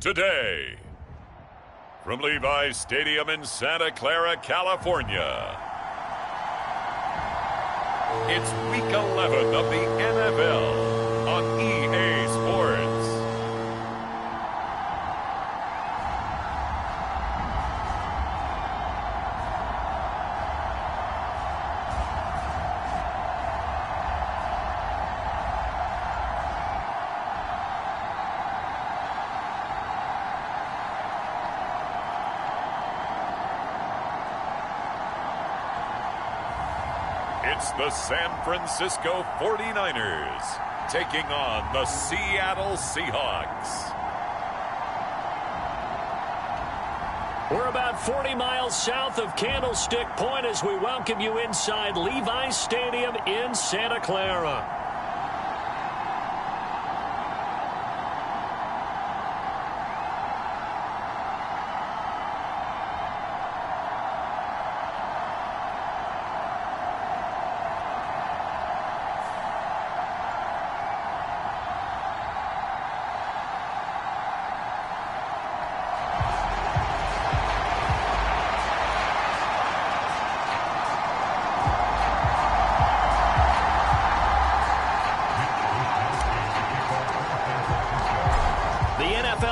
today. From Levi's Stadium in Santa Clara, California, it's Week 11 of the NFL on EA Sports. It's the San Francisco 49ers taking on the Seattle Seahawks. We're about 40 miles south of Candlestick Point as we welcome you inside Levi's Stadium in Santa Clara.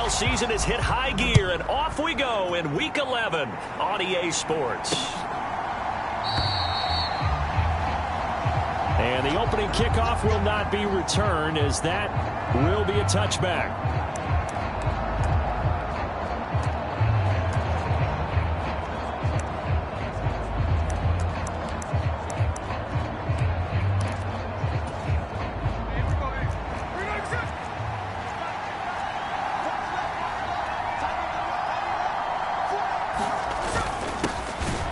Season has hit high gear, and off we go in Week 11 on EA Sports. And the opening kickoff will not be returned, as that will be a touchback.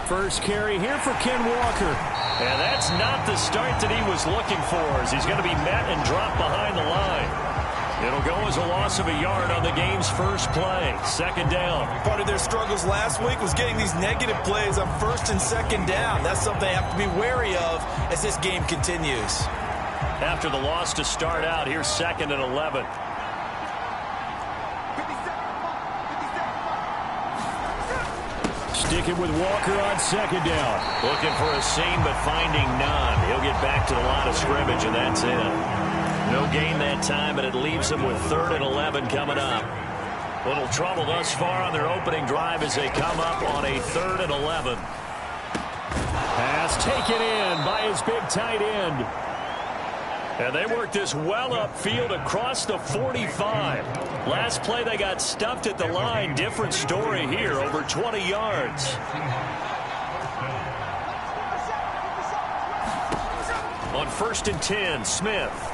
First carry here for Ken Walker. And that's not the start that he was looking for, as he's going to be met and dropped behind the line. It'll go as a loss of a yard on the game's first play. Second down. Part of their struggles last week was getting these negative plays on first and second down. That's something they have to be wary of as this game continues. After the loss to start out, here's 2nd and 11. Sticking with Walker on second down. Looking for a seam, but finding none. He'll get back to the line of scrimmage, and that's it. No gain that time, and it leaves them with 3rd and 11 coming up. Little trouble thus far on their opening drive as they come up on a 3rd and 11. Pass taken in by his big tight end. And they worked this well upfield across the 45. Last play they got stuffed at the line. Different story here, over 20 yards. On 1st and 10, Smith.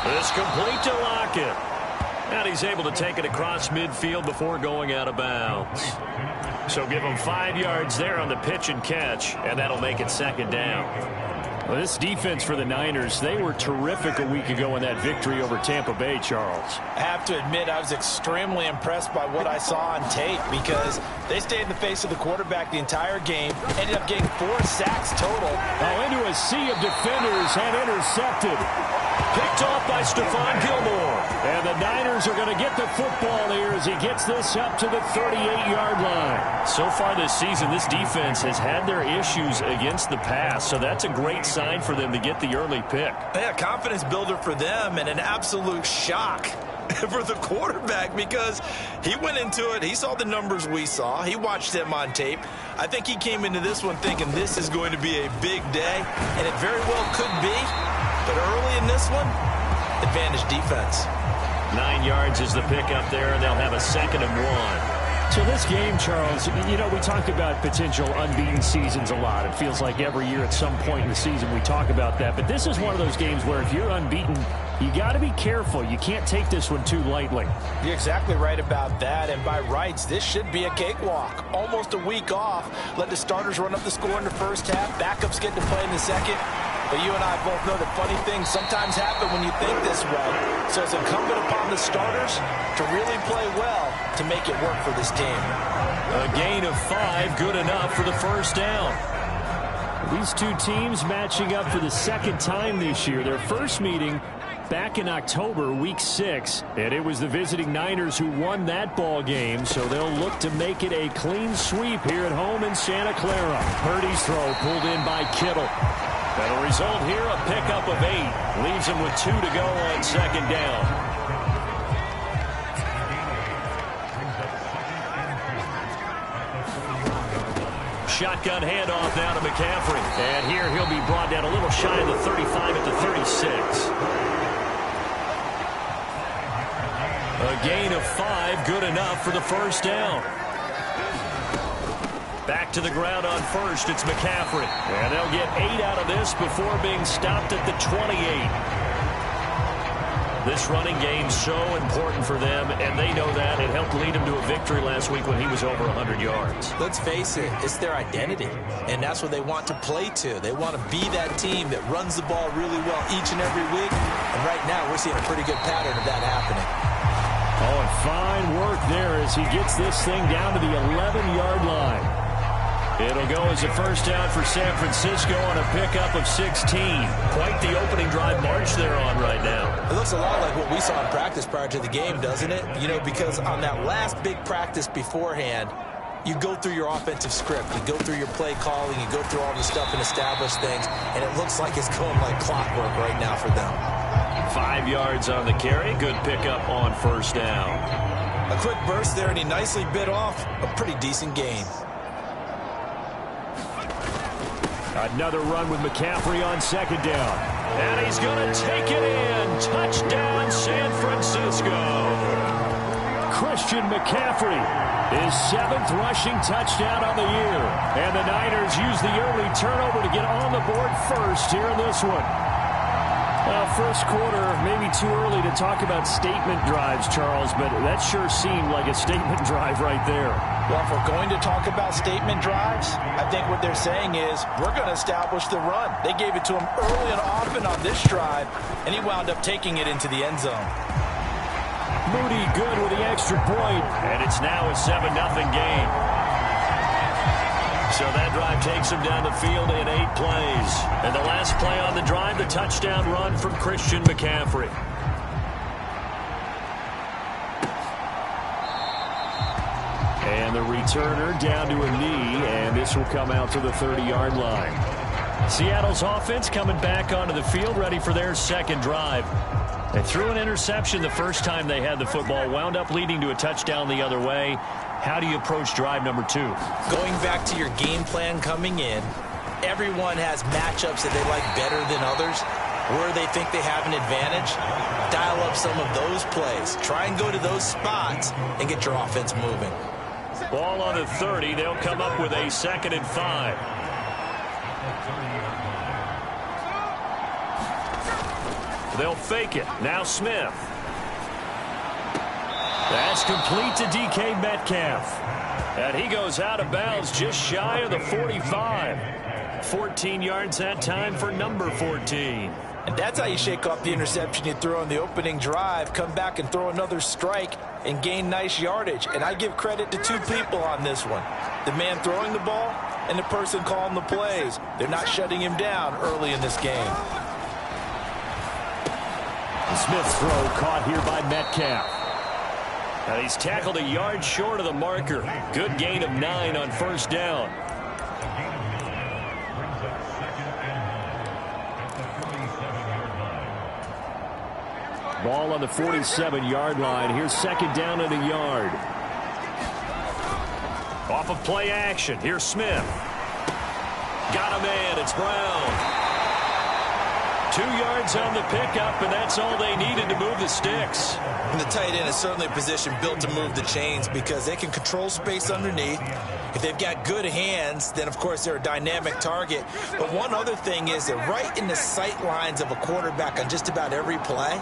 This complete to Lockett. And he's able to take it across midfield before going out of bounds. So give him 5 yards there on the pitch and catch, and that'll make it 2nd down. Well, this defense for the Niners, they were terrific a week ago in that victory over Tampa Bay, Charles. I have to admit, I was extremely impressed by what I saw on tape, because they stayed in the face of the quarterback the entire game, ended up getting 4 sacks total. Oh, into a sea of defenders and intercepted. Picked off by Stephon Gilmore. And the Niners are going to get the football here as he gets this up to the 38-yard line. So far this season, this defense has had their issues against the pass, so that's a great sign for them to get the early pick. Yeah, confidence builder for them, and an absolute shock for the quarterback, because he went into it, he saw the numbers we saw, he watched them on tape. I think he came into this one thinking this is going to be a big day, and it very well could be, but early in this one, advantage defense. 9 yards is the pickup there, and they'll have a 2nd and 1. So this game, Charles, you know, we talked about potential unbeaten seasons a lot. It feels like every year at some point in the season we talk about that. But this is one of those games where if you're unbeaten, you got to be careful. You can't take this one too lightly. You're exactly right about that. And by rights, this should be a cakewalk. Almost a week off. Let the starters run up the score in the first half. Backups get to play in the second. But you and I both know that funny things sometimes happen when you think this way. So it's incumbent upon the starters to really play well to make it work for this team. A gain of 5, good enough for the first down. These two teams matching up for the second time this year. Their first meeting back in October, week 6, and it was the visiting Niners who won that ball game, so they'll look to make it a clean sweep here at home in Santa Clara. Purdy's throw pulled in by Kittle. That'll result here a pickup of 8. Leaves him with 2 to go on second down. Shotgun handoff now to McCaffrey. And here he'll be brought down a little shy of the 35 at the 36. A gain of 5, good enough for the first down. Back to the ground on first, it's McCaffrey. And they'll get 8 out of this before being stopped at the 28. This running game's so important for them, and they know that. It helped lead him to a victory last week when he was over 100 yards. Let's face it, it's their identity, and that's what they want to play to. They want to be that team that runs the ball really well each and every week, and right now we're seeing a pretty good pattern of that happening. Oh, and fine work there as he gets this thing down to the 11-yard line. It'll go as a first down for San Francisco on a pickup of 16. Quite the opening drive march they're on right now. It looks a lot like what we saw in practice prior to the game, doesn't it? You know, because on that last big practice beforehand, you go through your offensive script. You go through your play calling. You go through all the stuff and establish things. And it looks like it's going like clockwork right now for them. 5 yards on the carry. Good pickup on first down. A quick burst there, and he nicely bit off a pretty decent gain. Another run with McCaffrey on second down. And he's going to take it in. Touchdown, San Francisco. Christian McCaffrey, his 7th rushing touchdown on the year. And the Niners use the early turnover to get on the board first here in this one. First quarter, maybe too early to talk about statement drives, Charles, but that sure seemed like a statement drive right there. Well, if we're going to talk about statement drives, I think what they're saying is we're going to establish the run. They gave it to him early and often on this drive, and he wound up taking it into the end zone. Moody good with the extra point, and it's now a 7-0 game. So that drive takes him down the field in 8 plays. And the last play on the drive, the touchdown run from Christian McCaffrey. And the returner down to a knee, and this will come out to the 30-yard line. Seattle's offense coming back onto the field, ready for their second drive. They threw an interception the first time they had the football, wound up leading to a touchdown the other way. How do you approach drive number 2? Going back to your game plan coming in, everyone has matchups that they like better than others, where they think they have an advantage. Dial up some of those plays. Try and go to those spots and get your offense moving. Ball on the 30. They'll come up with a 2nd and 5. They'll fake it. Now Smith. That's complete to DK Metcalf. And he goes out of bounds just shy of the 45. 14 yards that time for number 14. And that's how you shake off the interception you threw on the opening drive, come back and throw another strike and gain nice yardage. And I give credit to 2 people on this one. The man throwing the ball and the person calling the plays. They're not shutting him down early in this game. Smith's throw caught here by Metcalf. And he's tackled a yard short of the marker. Good gain of 9 on first down. Ball on the 47-yard line. Here's second down and a yard. Off of play action. Here's Smith. Got a man. It's Brown. 2 yards on the pickup, and that's all they needed to move the sticks. And the tight end is certainly a position built to move the chains because they can control space underneath. If they've got good hands, then, of course, they're a dynamic target. But one other thing is they're right in the sight lines of a quarterback on just about every play,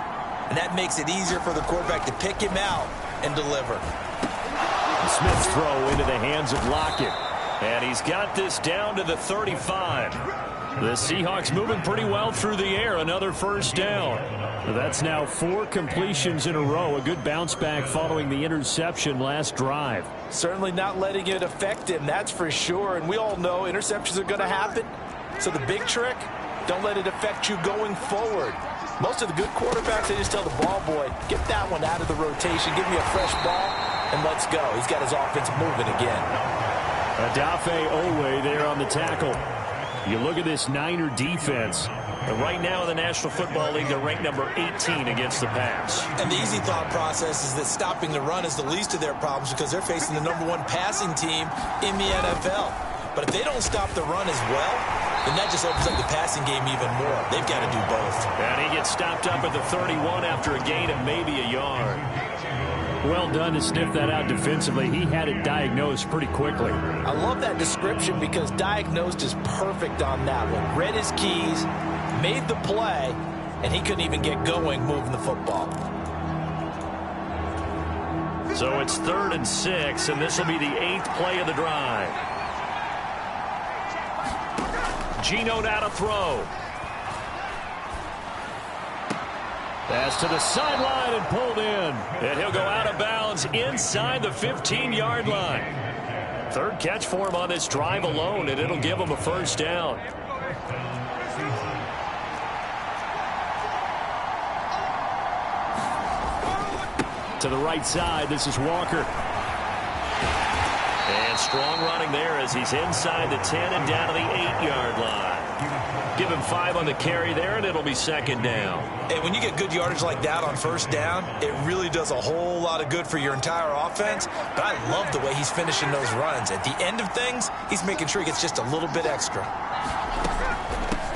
and that makes it easier for the quarterback to pick him out and deliver. Smith's throw into the hands of Lockett. And he's got this down to the 35. The Seahawks moving pretty well through the air. Another first down. That's now 4 completions in a row. A good bounce back following the interception last drive. Certainly not letting it affect him, that's for sure. And we all know interceptions are going to happen. So the big trick, don't let it affect you going forward. Most of the good quarterbacks, they just tell the ball boy, get that one out of the rotation, give me a fresh ball, and let's go. He's got his offense moving again. Adafe Owe there on the tackle. You look at this Niner defense. And right now in the National Football League, they're ranked number 18 against the pass. And the easy thought process is that stopping the run is the least of their problems because they're facing the #1 passing team in the NFL. But if they don't stop the run as well, then that just opens up the passing game even more. They've got to do both. And he gets stopped up at the 31 after a gain of maybe a yard. Well done to sniff that out defensively. He had it diagnosed pretty quickly. I love that description because diagnosed is perfect on that one. Read his keys, made the play, and he couldn't even get going moving the football. So it's 3rd and 6, and this will be the 8th play of the drive. Geno now to throw. Pass to the sideline and pulled in. And he'll go out of bounds inside the 15-yard line. 3rd catch for him on this drive alone, and it'll give him a 1st down. To the right side, this is Walker. And strong running there as he's inside the 10 and down to the 8-yard line. Give him 5 on the carry there, and it'll be 2nd down. And when you get good yardage like that on 1st down, it really does a whole lot of good for your entire offense. But I love the way he's finishing those runs. At the end of things, he's making sure he gets just a little bit extra.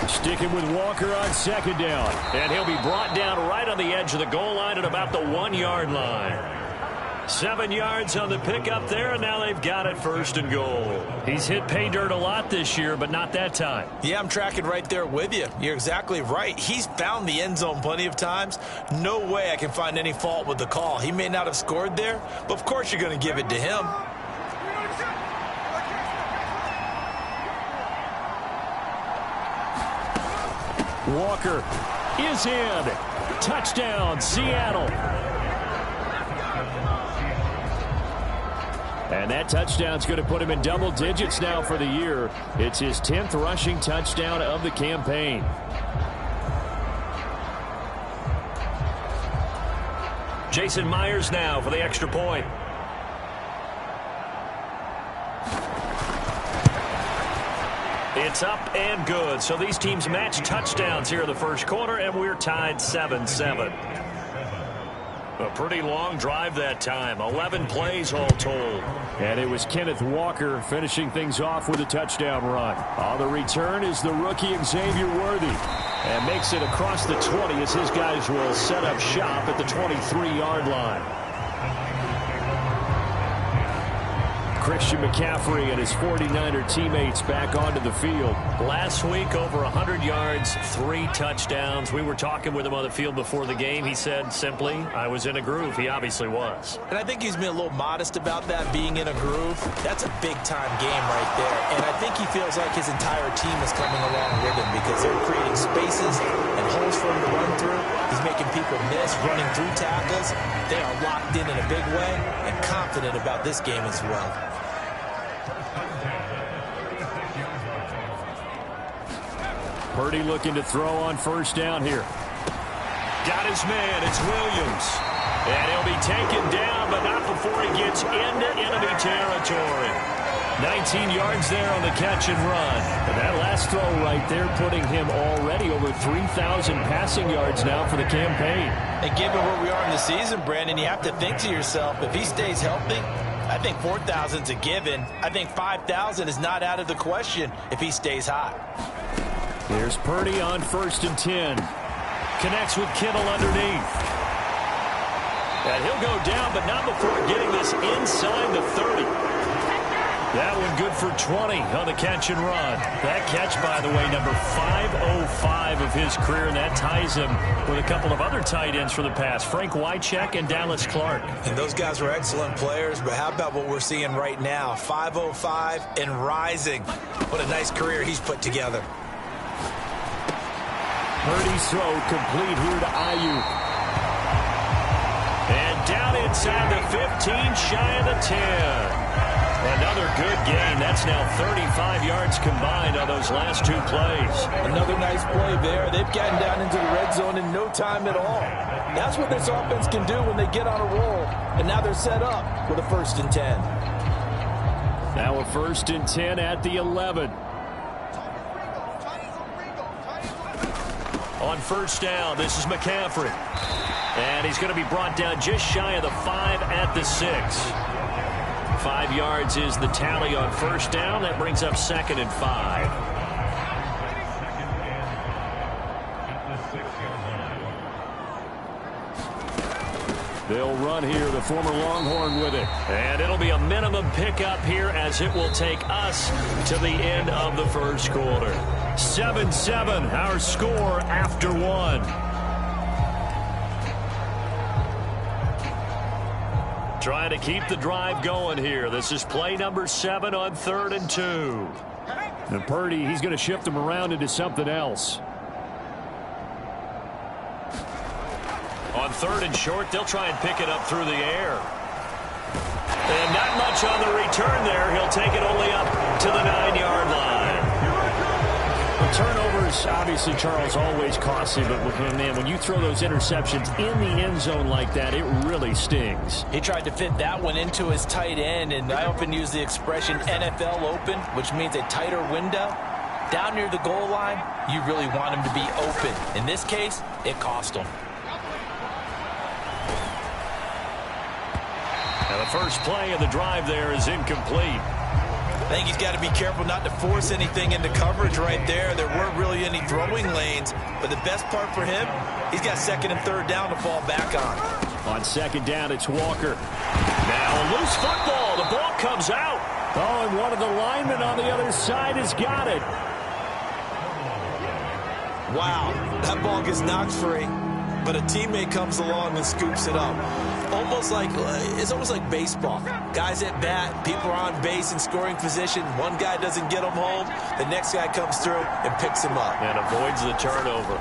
Sticking with Walker on 2nd down. And he'll be brought down right on the edge of the goal line at about the 1-yard line. 7 yards on the pickup there, and now they've got it 1st and goal. He's hit pay dirt a lot this year, but not that time. Yeah, I'm tracking right there with you. You're exactly right. He's found the end zone plenty of times. No way I can find any fault with the call. He may not have scored there, but of course you're going to give it to him. Walker is in. Touchdown, Seattle. And that touchdown's going to put him in double digits now for the year. It's his 10th rushing touchdown of the campaign. Jason Myers now for the extra point. It's up and good. So these teams match touchdowns here in the 1st quarter, and we're tied 7-7. A pretty long drive that time. 11 plays all told. And it was Kenneth Walker finishing things off with a touchdown run. On the return is the rookie Xavier Worthy. And makes it across the 20 as his guys will set up shop at the 23-yard line. Christian McCaffrey and his 49er teammates back onto the field. Last week, over 100 yards, 3 touchdowns. We were talking with him on the field before the game. He said simply, I was in a groove. He obviously was. And I think he's been a little modest about that, being in a groove. That's a big-time game right there. And I think he feels like his entire team is coming along with him because they're creating spaces and holes for him to run through. He's making people miss, running through tackles. They are locked in a big way and confident about this game as well. Purdy looking to throw on 1st down here. Got his man. It's Williams. And he'll be taken down, but not before he gets into enemy territory. 19 yards there on the catch and run. And that last throw right there putting him already over 3,000 passing yards now for the campaign. And given where we are in the season, Brandon, you have to think to yourself, if he stays healthy, I think 4,000's a given. I think 5,000 is not out of the question if he stays hot. Here's Purdy on 1st and 10. Connects with Kittle underneath. And he'll go down, but not before getting this inside the 30. That one good for 20 on the catch and run. That catch, by the way, number 505 of his career, and that ties him with a couple of other tight ends for the pass, Frank Wycheck and Dallas Clark. And those guys were excellent players, but how about what we're seeing right now? 505 and rising. What a nice career he's put together. Purdy's throw complete here to Ayuk. And down inside the 15, shy of the 10. Another good gain. That's now 35 yards combined on those last two plays. Another nice play there. They've gotten down into the red zone in no time at all. That's what this offense can do when they get on a roll. And now they're set up with a 1st and 10. Now a 1st and 10 at the 11. On 1st down, this is McCaffrey. And he's going to be brought down just shy of the 5 at the 6. 5 yards is the tally on 1st down. That brings up 2nd and 5. They'll run here, the former Longhorn with it. And it'll be a minimum pickup here as it will take us to the end of the 1st quarter. 7-7, our score after 1. Trying to keep the drive going here. This is play number 7 on 3rd and 2. And Purdy, he's going to shift them around into something else. On 3rd and short, they'll try and pick it up through the air. And not much on the return there. He'll take it only up to the 9-yard line. Turnovers, obviously, Charles, always costly, but man, when you throw those interceptions in the end zone like that, it really stings. He tried to fit that one into his tight end, and I often use the expression NFL open, which means a tighter window. Down near the goal line, you really want him to be open. In this case, it cost him. Now the first play of the drive there is incomplete. I think he's got to be careful not to force anything into coverage right there. There weren't really any throwing lanes, but the best part for him, he's got 2nd and 3rd down to fall back on. On 2nd down, it's Walker. Now a loose football. The ball comes out. Oh, and one of the linemen on the other side has got it. Wow, that ball gets knocked free, but a teammate comes along and scoops it up. It's almost like baseball. Guys at bat, people are on base in scoring position. One guy doesn't get him home. The next guy comes through and picks him up. And avoids the turnover.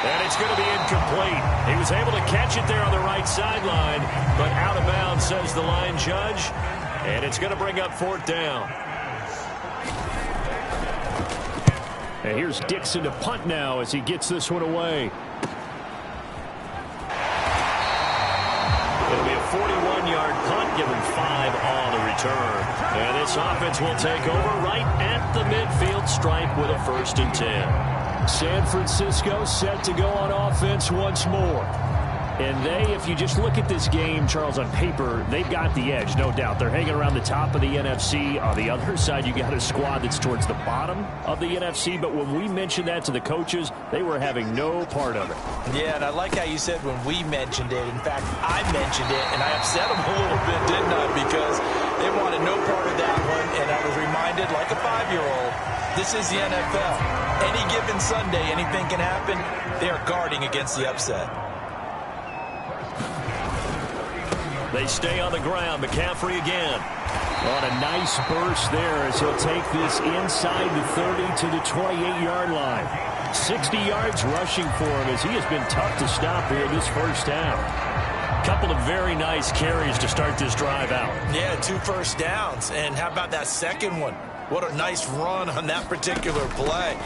And it's going to be incomplete. He was able to catch it there on the right sideline, but out of bounds, says the line judge. And it's going to bring up 4th down. And here's Dixon to punt now as he gets this one away. It'll be a 41-yard punt, given 5 on the return. And this offense will take over right at the midfield stripe with a 1st and 10. San Francisco set to go on offense once more. And they, if you just look at this game, Charles, on paper, they've got the edge, no doubt. They're hanging around the top of the NFC. On the other side, you got a squad that's towards the bottom of the NFC. But when we mentioned that to the coaches, they were having no part of it. Yeah, and I like how you said when we mentioned it. In fact, I mentioned it, and I upset them a little bit, didn't I? Because they wanted no part of that one, and I was reminded, like a 5-year-old, this is the NFL. Any given Sunday, anything can happen. They are guarding against the upset. They stay on the ground. McCaffrey again. On a nice burst there as he'll take this inside the 30 to the 28-yard line. 60 yards rushing for him as he has been tough to stop here this first half. Couple of very nice carries to start this drive out. Yeah, 2 first downs. And how about that second one? What a nice run on that particular play.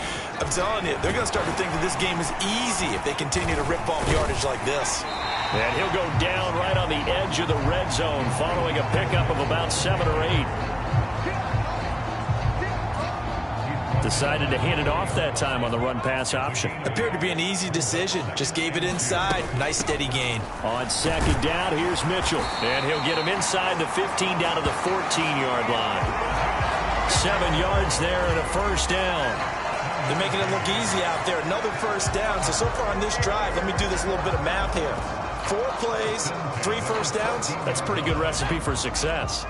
I'm telling you, they're going to start to think that this game is easy if they continue to rip off yardage like this. And he'll go down right on the edge of the red zone following a pickup of about 7 or 8. Decided to hand it off that time on the run-pass option. Appeared to be an easy decision. Just gave it inside. Nice steady gain. On 2nd down, here's Mitchell. And he'll get him inside the 15 down to the 14-yard line. 7 yards there and a 1st down. They're making it look easy out there. Another 1st down. So far on this drive, let me do this little bit of math here. 4 plays, 3 1st downs. That's a pretty good recipe for success.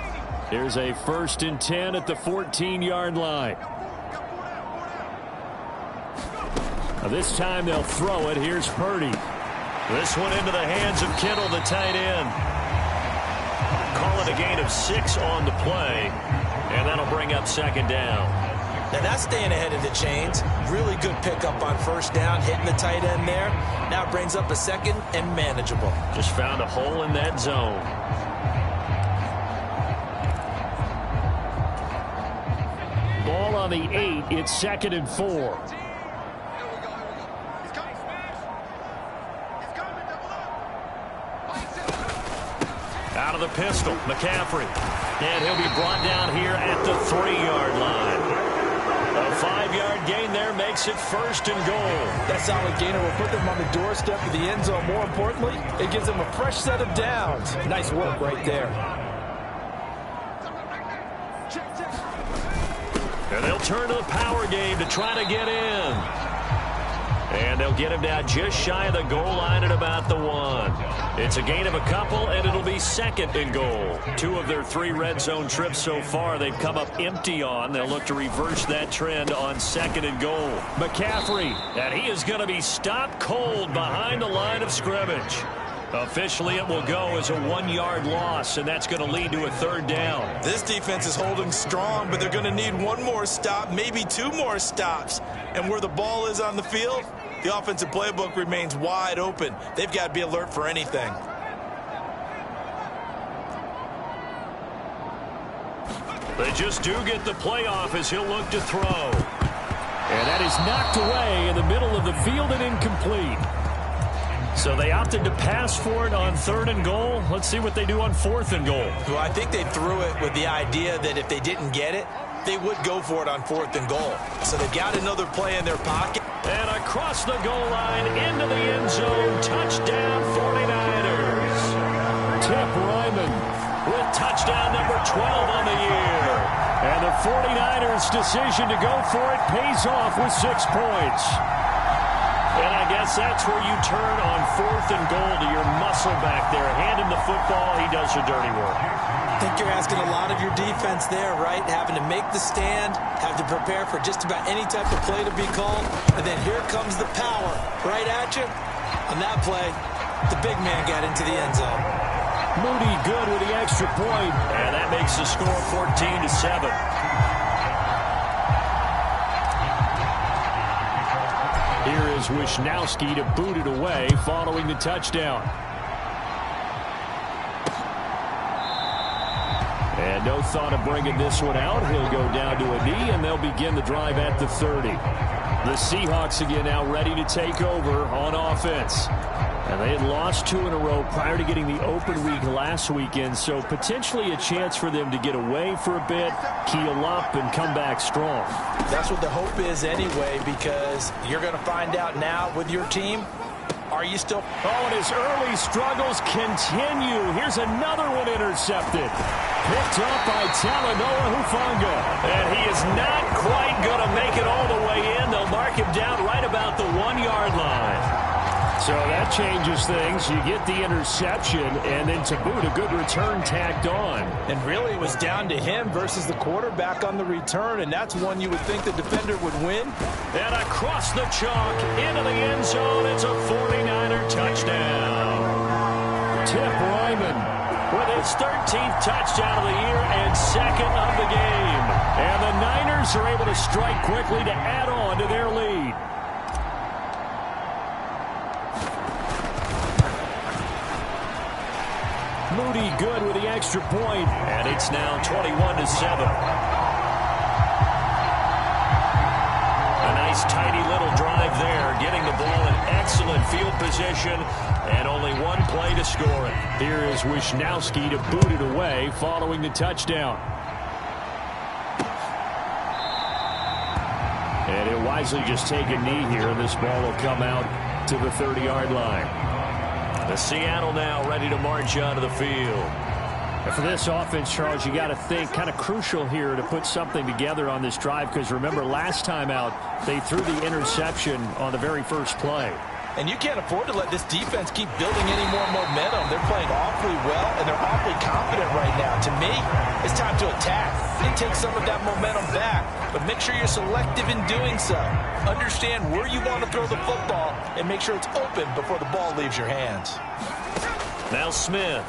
Here's a 1st and 10 at the 14-yard line. Now this time they'll throw it. Here's Purdy. This one into the hands of Kittle, the tight end. Call it a gain of 6 on the play. And that'll bring up 2nd down. Now that's staying ahead of the chains. Really good pickup on first down, hitting the tight end there. Now it brings up a second and manageable. Just found a hole in that zone. Ball on the 8. It's 2nd and 4. Out of the pistol, McCaffrey. And he'll be brought down here at the 3-yard line. A 5-yard gain there makes it 1st and goal. That solid gainer will put them on the doorstep of the end zone. More importantly, it gives them a fresh set of downs. Nice work right there. And they'll turn to the power game to try to get in. And they'll get him down just shy of the goal line at about the 1. It's a gain of a couple, and it'll be 2nd and goal. 2 of their 3 red zone trips so far they've come up empty on. They'll look to reverse that trend on 2nd and goal. McCaffrey, and he is going to be stopped cold behind the line of scrimmage. Officially, it will go as a 1-yard loss, and that's going to lead to a 3rd down. This defense is holding strong, but they're going to need 1 more stop, maybe 2 more stops. And where the ball is on the field, the offensive playbook remains wide open. They've got to be alert for anything. They just do get the playoff as he'll look to throw. And that is knocked away in the middle of the field and incomplete. So they opted to pass for it on 3rd and goal. Let's see what they do on 4th and goal. Well, I think they threw it with the idea that if they didn't get it, they would go for it on 4th and goal. So they've got another play in their pocket. And across the goal line into the end zone. Touchdown 49ers. Tip Ryman With touchdown number 12 on the year. And the 49ers' decision to go for it pays off with 6 points. And I guess that's where you turn on 4th and goal to your muscle back there. Hand him the football. He does your dirty work. I think you're asking a lot of your defense there, right? Having to make the stand, have to prepare for just about any type of play to be called, and then here comes the power right at you. On that play, the big man got into the end zone. Moody good with the extra point. And that makes the score 14-7. Here is Wisnowski to boot it away following the touchdown. And no thought of bringing this one out. He'll go down to a knee, and they'll begin the drive at the 30. The Seahawks again now ready to take over on offense. And they had lost 2 in a row prior to getting the open week last weekend, so potentially a chance for them to get away for a bit, keel up, and come back strong. That's what the hope is anyway, because you're going to find out now with your team, are you still... Oh, and his early struggles continue. Here's another one intercepted. Picked up by Talanoa Hufanga. And he is not quite going to make it all the way in. They'll mark him down right about the 1-yard line. So that changes things. You get the interception, and then to boot, a good return tacked on. And really, it was down to him versus the quarterback on the return, and that's one you would think the defender would win. And across the chalk, into the end zone, it's a 49er touchdown. Tip Ryman with his 13th touchdown of the year and 2nd of the game. And the Niners are able to strike quickly to add on to their lead. Moody good with the extra point. And it's now 21-7. A nice tidy little drive there, getting the ball in excellent field position, and only 1 play to score it. Here is Wisnowski to boot it away following the touchdown. And he'll wisely just take a knee here, and this ball will come out to the 30-yard line. The Seattle now ready to march onto the field. And for this offense, Charles, you got to think kind of crucial here to put something together on this drive, because remember last time out they threw the interception on the very first play. And you can't afford to let this defense keep building any more momentum. They're playing awfully well, and they're awfully confident right now. To me, it's time to attack and take some of that momentum back. But make sure you're selective in doing so. Understand where you want to throw the football and make sure it's open before the ball leaves your hands. Now Smith.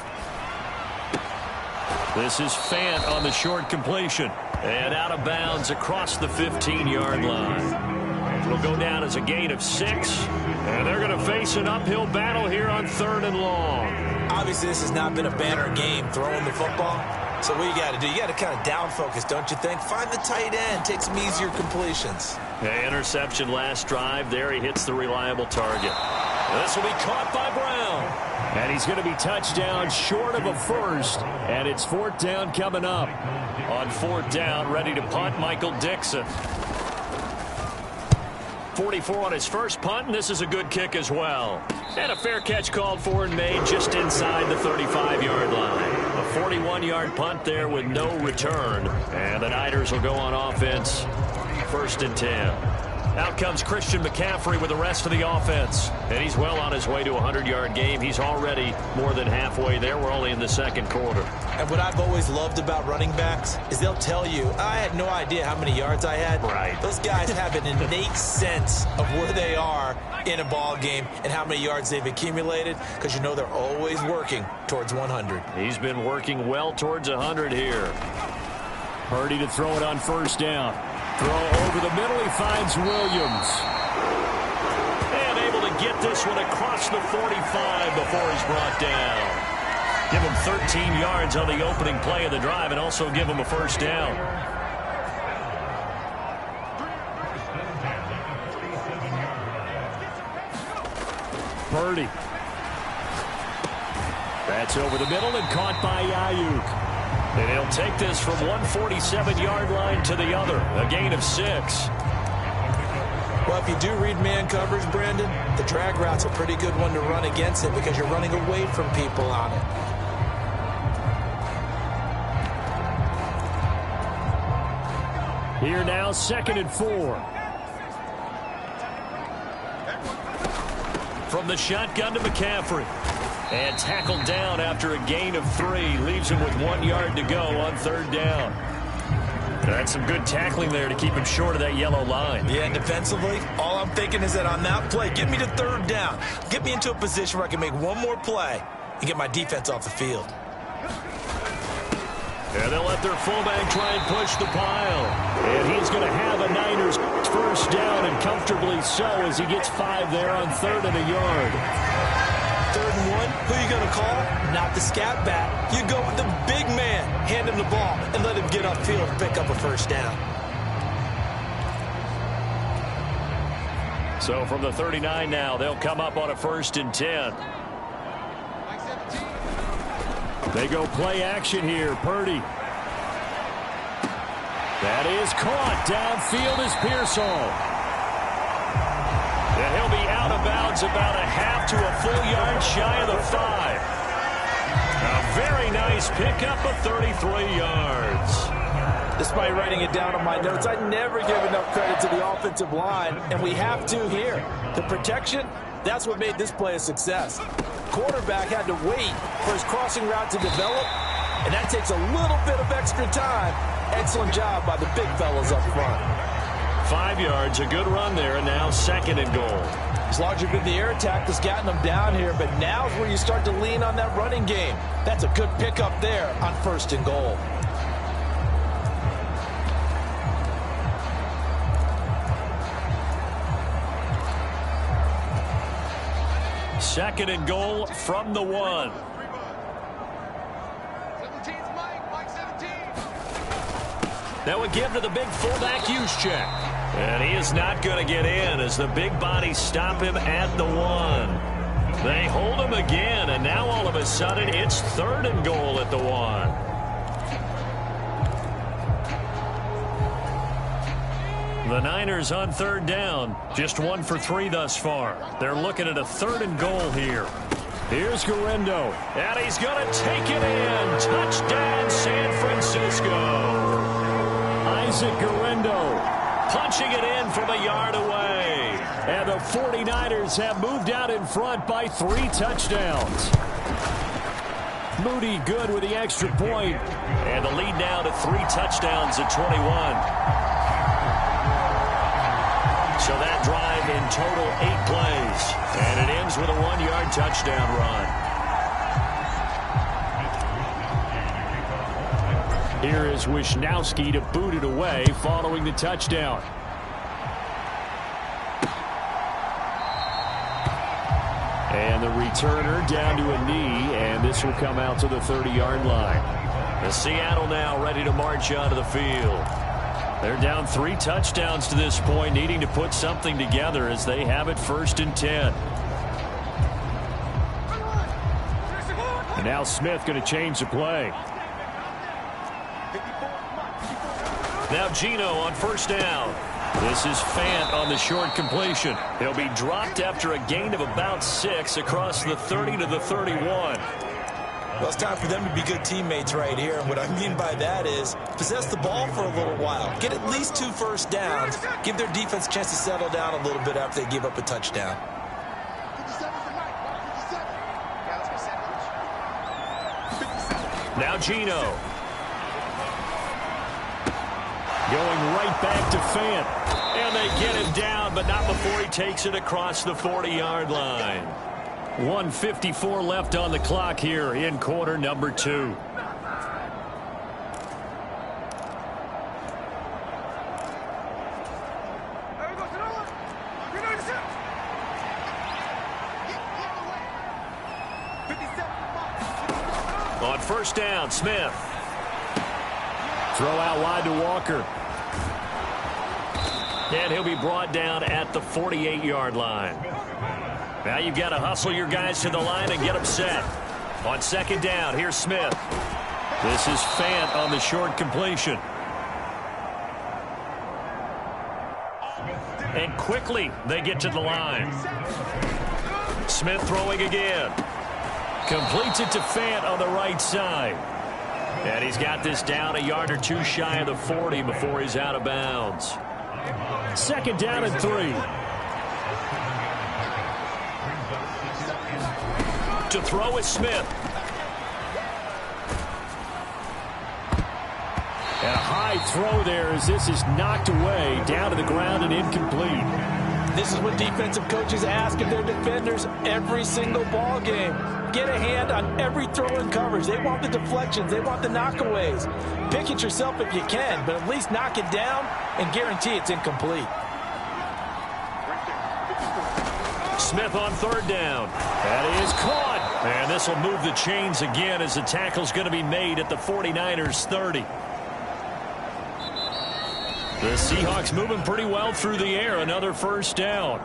This is Fant on the short completion. And out of bounds across the 15-yard line. It'll go down as a gain of 6. And they're going to face an uphill battle here on 3rd and long. Obviously, this has not been a banner game throwing the football. So what you got to do, you got to kind of down focus, don't you think? Find the tight end, take some easier completions. The interception last drive. There he hits the reliable target. This will be caught by Brown. And he's going to be touchdown short of a first. And it's 4th down coming up. On 4th down, ready to punt, Michael Dixon. 44 on his first punt, and this is a good kick as well. And a fair catch called for and made just inside the 35-yard line. A 41-yard punt there with no return. And the Niners will go on offense. 1st and 10. Out comes Christian McCaffrey with the rest of the offense. And he's well on his way to a 100-yard game. He's already more than halfway there. We're only in the 2nd quarter. And what I've always loved about running backs is they'll tell you, I had no idea how many yards I had. Right. Those guys have an innate sense of where they are in a ball game and how many yards they've accumulated, because you know they're always working towards 100. He's been working well towards 100 here. Purdy to throw it on 1st down. Throw over the middle. He finds Williams. And able to get this one across the 45 before he's brought down. Give him 13 yards on the opening play of the drive and also give him a 1st down. Purdy. That's over the middle and caught by Ayuk. And he'll take this from 147-yard line to the other. A gain of 6. Well, if you do read man coverage, Brandon, the drag route's a pretty good one to run against it because you're running away from people on it. Here now, 2nd and 4. From the shotgun to McCaffrey. And tackled down after a gain of 3. Leaves him with 1 yard to go on 3rd down. That's some good tackling there to keep him short of that yellow line. Yeah, and defensively, all I'm thinking is that on that play, get me to 3rd down. Get me into a position where I can make one more play and get my defense off the field. And they'll let their fullback try and push the pile. And he's going to have a Niners 1st down, and comfortably so, as he gets 5 there on 3rd and a yard. 3rd and 1, who are you going to call? Not the scat back. You go with the big man. Hand him the ball and let him get upfield and pick up a 1st down. So from the 39 now, they'll come up on a 1st and 10. They go play action here. Purdy. That is caught. Downfield is Pearsall. And he'll be out of bounds about a half to a full yard shy of the 5. A very nice pickup of 33 yards. Despite writing it down on my notes, I never give enough credit to the offensive line, and we have to here. The protection, that's what made this play a success. Quarterback had to wait for his crossing route to develop, and that takes a little bit of extra time. Excellent job by the big fellas up front. 5 yards, a good run there, and now 2nd and goal. It's largely been the air attack that's gotten them down here, but now's where you start to lean on that running game. That's a good pickup there on 1st and goal. Second and goal from the 1. That would give to the big fullback Juszczyk. And he is not going to get in as the big bodies stop him at the 1. They hold him again, and now all of a sudden it's 3rd and goal at the 1. The Niners on 3rd down. Just 1 for 3 thus far. They're looking at a 3rd and goal here. Here's Guerrero. And he's going to take it in. Touchdown, San Francisco. Isaac Guerrero punching it in from a yard away. And the 49ers have moved out in front by 3 touchdowns. Moody good with the extra point. And the lead now to 3 touchdowns at 21. So that drive in total 8 plays. And it ends with a 1-yard touchdown run. Here is Wisnowski to boot it away following the touchdown. And the returner down to a knee, and this will come out to the 30-yard line. The Seattle now ready to march onto the field. They're down 3 touchdowns to this point, needing to put something together as they have it 1st and 10. And now Smith going to change the play. Now Gino on 1st down. This is Fant on the short completion. He'll be dropped after a gain of about 6 across the 30 to the 31. Well, it's time for them to be good teammates right here. And what I mean by that is possess the ball for a little while. Get at least 2 first downs. Give their defense a chance to settle down a little bit after they give up a touchdown. Now Gino. Going right back to Fant. And they get him down, but not before he takes it across the 40-yard line. 1:54 left on the clock here in quarter number 2. On 1st down, Smith. Throw out wide to Walker. And he'll be brought down at the 48-yard line. Now you've got to hustle your guys to the line and get them set. On 2nd down, here's Smith. This is Fant on the short completion. And quickly they get to the line. Smith throwing again. Completes it to Fant on the right side. And he's got this down a yard or 2 shy of the 40 before he's out of bounds. 2nd down and 3. To throw is Smith. And a high throw there as this is knocked away down to the ground and incomplete. This is what defensive coaches ask of their defenders every single ball game. Get a hand on every throw in coverage. They want the deflections. They want the knockaways. Pick it yourself if you can, but at least knock it down and guarantee it's incomplete. Smith on 3rd down. That is caught. And this will move the chains again as the tackle's going to be made at the 49ers 30. The Seahawks moving pretty well through the air. Another 1st down.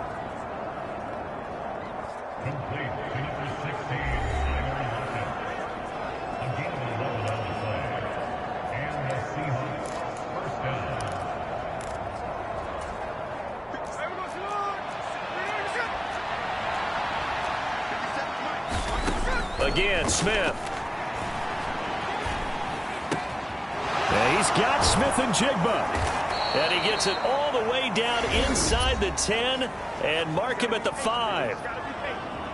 Again, Smith. And he's got Smith and Jigba. And he gets it all the way down inside the 10 and mark him at the 5.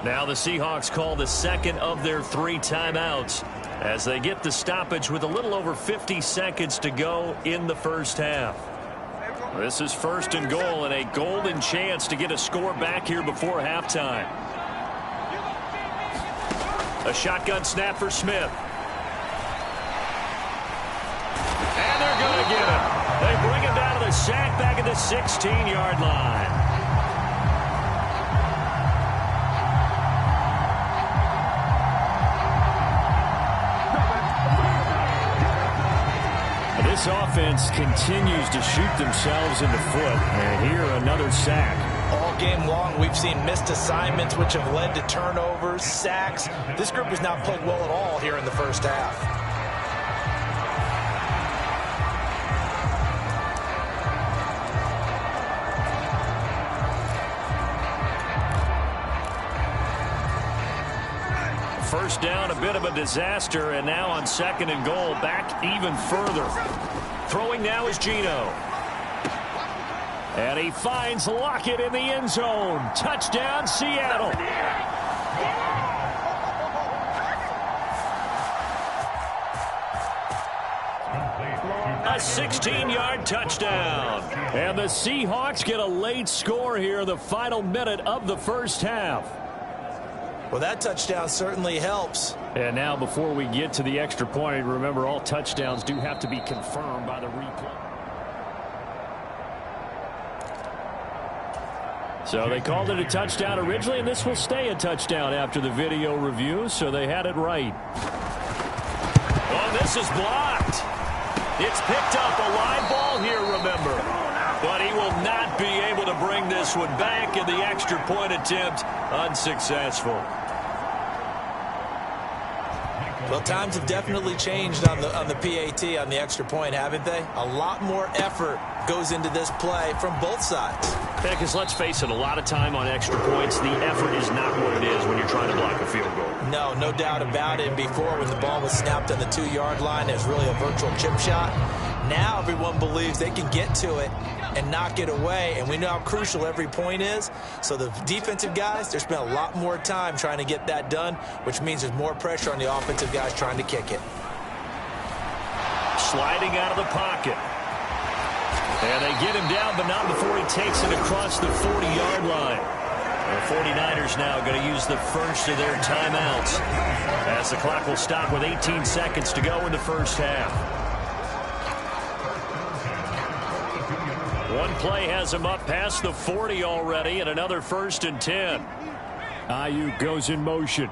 Now the Seahawks call the 2nd of their 3 timeouts as they get the stoppage with a little over 50 seconds to go in the 1st half. This is 1st and goal and a golden chance to get a score back here before halftime. A shotgun snap for Smith. And they're going to get him. They bring him down to the sack back at the 16-yard line. This offense continues to shoot themselves in the foot. And here another sack. All game long, we've seen missed assignments, which have led to turnovers, sacks. This group has not played well at all here in the 1st half. First down, a bit of a disaster, and now on 2nd and goal, back even further. Throwing now is Gino. And he finds Lockett in the end zone. Touchdown, Seattle. A 16-yard touchdown. And the Seahawks get a late score here, the final minute of the 1st half. Well, that touchdown certainly helps. And now before we get to the extra point, remember all touchdowns do have to be confirmed by the replay. So they called it a touchdown originally, and this will stay a touchdown after the video review, so they had it right. Oh, this is blocked. It's picked up, a live ball here, remember. But he will not be able to bring this one back, and the extra point attempt unsuccessful. Well, times have definitely changed on the PAT, on the extra point, haven't they? A lot more effort goes into this play from both sides. Yeah, because let's face it, a lot of time on extra points, the effort is not what it is when you're trying to block a field goal. No doubt about it. And before, when the ball was snapped on the 2-yard line, it was really a virtual chip shot. Now everyone believes they can get to it and knock it away, and we know how crucial every point is. So the defensive guys, they spent a lot more time trying to get that done, which means there's more pressure on the offensive guys trying to kick it. Sliding out of the pocket. And they get him down, but not before he takes it across the 40-yard line. The 49ers now going to use the first of their timeouts, as the clock will stop with 18 seconds to go in the first half. One play has him up past the 40 already, and another 1st and 10. Ayuk goes in motion.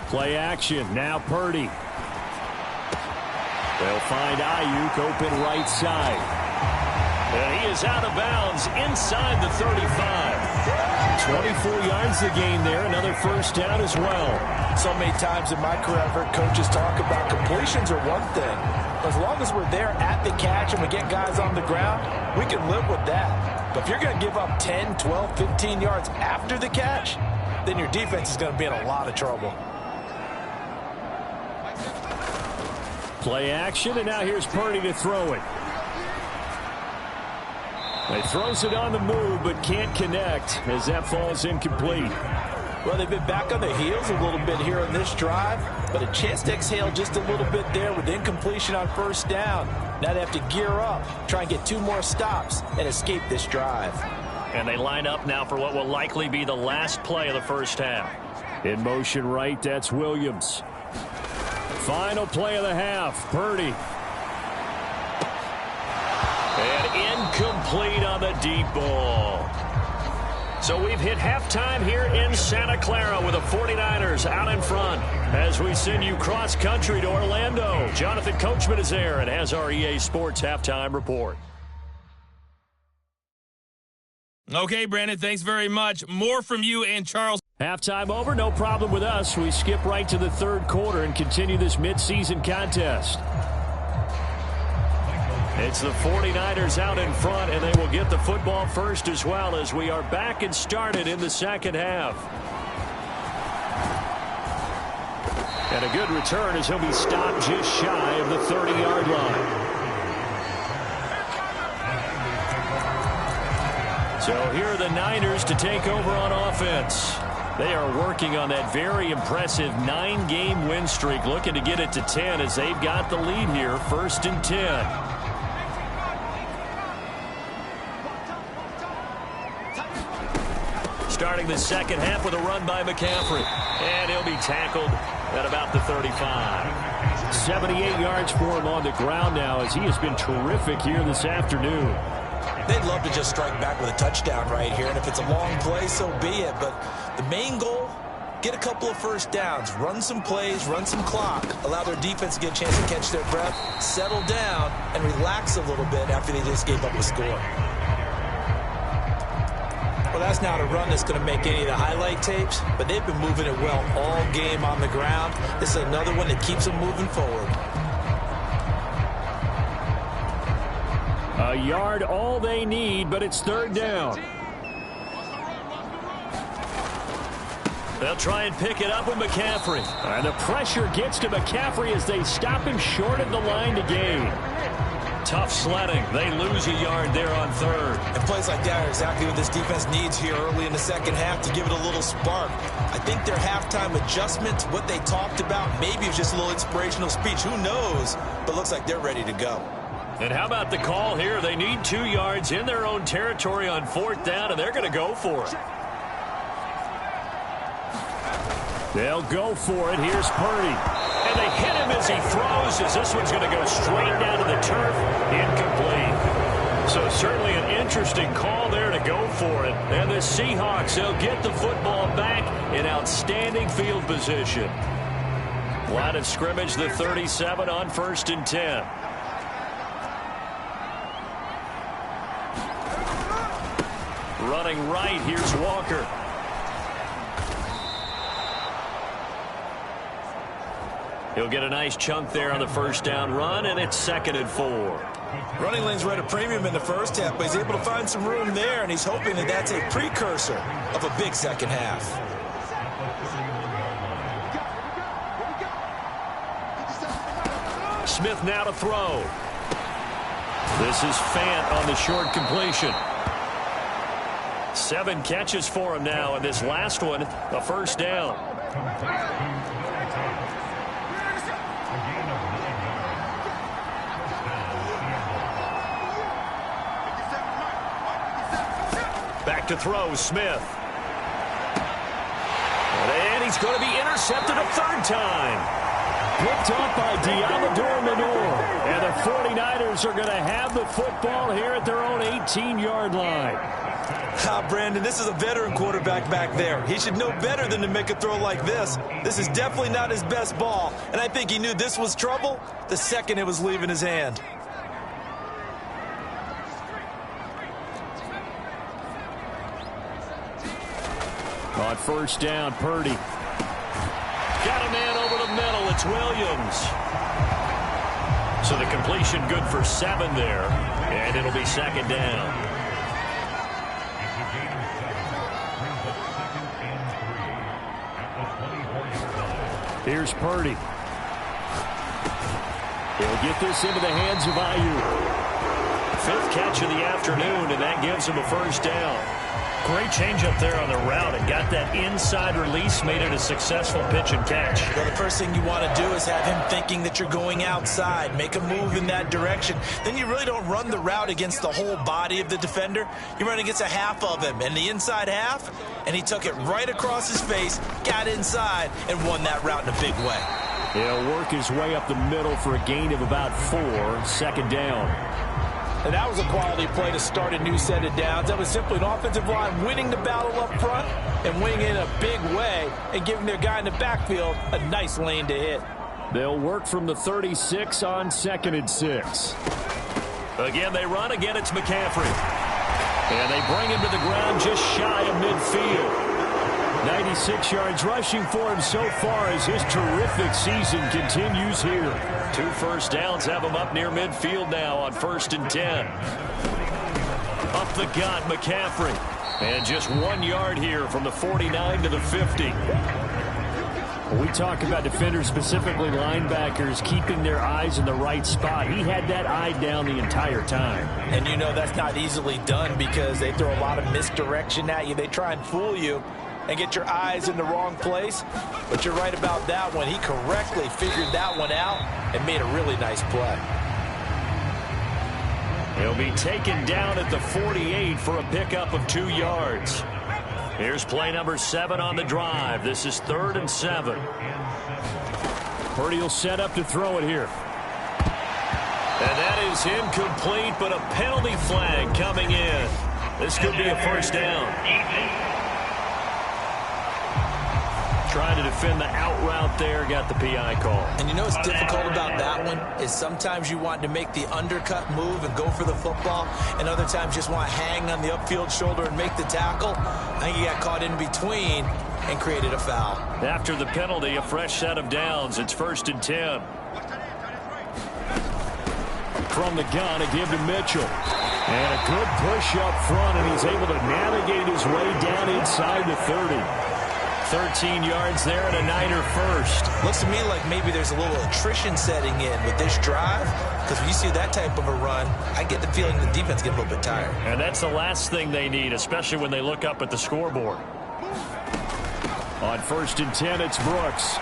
Play action. Now Purdy. They'll find Ayuk open right side. And he is out of bounds inside the 35. 24 yards the gain there. Another first down as well. So many times in my career, I've heard coaches talk about completions are one thing. As long as we're there at the catch and we get guys on the ground, we can live with that. But if you're going to give up 10, 12, 15 yards after the catch, then your defense is going to be in a lot of trouble. Play action, and now here's Purdy to throw it. He throws it on the move, but can't connect as that falls incomplete. Well, they've been back on their heels a little bit here on this drive, but a chance to exhale just a little bit there with incompletion on first down. Now they have to gear up, try and get 2 more stops, and escape this drive. And they line up now for what will likely be the last play of the first half. In motion right, that's Williams. Final play of the half, Purdy. And incomplete on the deep ball. So we've hit halftime here in Santa Clara with the 49ers out in front. As we send you cross-country to Orlando, Jonathan Coachman is there and has our EA Sports halftime report. Okay, Brandon, thanks very much. More from you and Charles. Halftime over, no problem with us. We skip right to the third quarter and continue this midseason contest. It's the 49ers out in front, and they will get the football first as well as we are back and started in the second half. And a good return as he'll be stopped just shy of the 30-yard line. So here are the Niners to take over on offense. They are working on that very impressive 9-game win streak, looking to get it to 10 as they've got the lead here, 1st and 10. Starting the second half with a run by McCaffrey. And he'll be tackled at about the 35. 78 yards for him on the ground now as he has been terrific here this afternoon. They'd love to just strike back with a touchdown right here, and if it's a long play, so be it. But the main goal, get a couple of first downs, run some plays, run some clock, allow their defense to get a chance to catch their breath, settle down, and relax a little bit after they just gave up a score. Well, that's not a run that's going to make any of the highlight tapes, but they've been moving it well all game on the ground. This is another one that keeps them moving forward. A yard all they need, but it's 3rd down. They'll try and pick it up with McCaffrey. And the pressure gets to McCaffrey as they stop him short of the line to gain. Tough sledding. They lose a yard there on 3rd. And plays like that are exactly what this defense needs here early in the second half to give it a little spark. I think their halftime adjustment, what they talked about, maybe it was just a little inspirational speech. Who knows? But looks like they're ready to go. And how about the call here? They need 2 yards in their own territory on 4th down, and they're going to go for it. They'll go for it. Here's Purdy. And they hit him as he throws, as this one's going to go straight down to the turf. Incomplete. So certainly an interesting call there to go for it. And the Seahawks, they'll get the football back in outstanding field position. Line of scrimmage, the 37 on 1st and 10. Running right, here's Walker. He'll get a nice chunk there on the first down run, and it's 2nd and 4. Running lanes were at a premium in the first half, but he's able to find some room there, and he's hoping that that's a precursor of a big second half. Smith now to throw. This is Fant on the short completion. 7 catches for him now, and this last one, a first down. Back to throw, Smith. And he's going to be intercepted a 3rd time. Picked up by Diamador Minor. And the 49ers are going to have the football here at their own 18-yard line. Brandon, this is a veteran quarterback back there. He should know better than to make a throw like this. This is definitely not his best ball. And I think he knew this was trouble the second it was leaving his hand. On first down, Purdy. Got a man over the middle. It's Williams. So the completion good for 7 there. And it'll be 2nd down. Here's Purdy. He'll get this into the hands of Ayuk. 5th catch of the afternoon, and that gives him a first down. Great change up there on the route and got that inside release, made it a successful pitch and catch. Well, the first thing you want to do is have him thinking that you're going outside, make a move in that direction. Then you really don't run the route against the whole body of the defender. You run against a half of him, and the inside half, and he took it right across his face, got inside, and won that route in a big way. He'll work his way up the middle for a gain of about 4, 2nd down. And that was a quality play to start a new set of downs. That was simply an offensive line winning the battle up front and winning in a big way and giving their guy in the backfield a nice lane to hit. They'll work from the 36 on 2nd and 6. Again, they run. Again, it's McCaffrey. And they bring him to the ground just shy of midfield. 96 yards rushing for him so far as his terrific season continues here. 2 first downs have him up near midfield now on 1st and 10. Up the gut, McCaffrey. And just 1 yard here from the 49 to the 50. When we talk about defenders, specifically linebackers, keeping their eyes in the right spot, he had that eye down the entire time. And you know that's not easily done because they throw a lot of misdirection at you. They try and fool you and get your eyes in the wrong place. But you're right about that one. He correctly figured that one out and made a really nice play. He'll be taken down at the 48 for a pickup of 2 yards. Here's play number 7 on the drive. This is 3rd and 7. Purdy will set up to throw it here. And that is incomplete, but a penalty flag coming in. This could be a first down. Trying to defend the out route there, got the PI call. And you know what's difficult about that one is sometimes you want to make the undercut move and go for the football, and other times just want to hang on the upfield shoulder and make the tackle. I think he got caught in between and created a foul. After the penalty, a fresh set of downs. It's 1st and 10. From the gun, a give to Mitchell. And a good push up front, and he's able to navigate his way down inside the 30. 13 yards there and a Niner first. Looks to me like maybe there's a little attrition setting in with this drive, because when you see that type of a run, I get the feeling the defense gets a little bit tired. And that's the last thing they need, especially when they look up at the scoreboard. On 1st and 10, it's Brooks.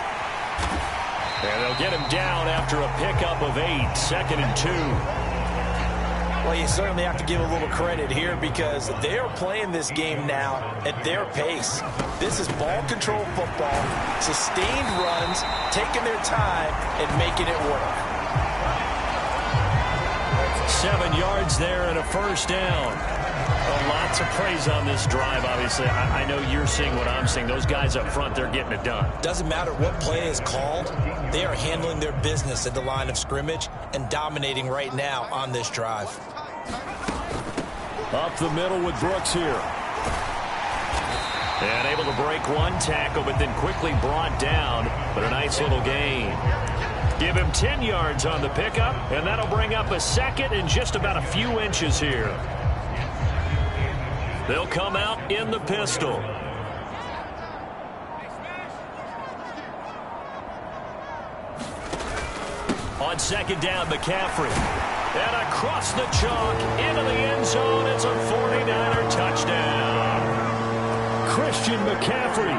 And they'll get him down after a pickup of 8, 2nd and 2. Well, you certainly have to give a little credit here because they are playing this game now at their pace. This is ball control football, sustained runs, taking their time and making it work. 7 yards there and a first down. Well, lots of praise on this drive, obviously. I know you're seeing what I'm seeing. Those guys up front, they're getting it done. Doesn't matter what play is called. They are handling their business at the line of scrimmage and dominating right now on this drive. Up the middle with Brooks here. And able to break one tackle, but then quickly brought down. But a nice little gain. Give him 10 yards on the pickup, and that'll bring up a second and just about a few inches here. They'll come out in the pistol. On second down, McCaffrey. And across the chalk, into the end zone. It's a 49er touchdown. Christian McCaffrey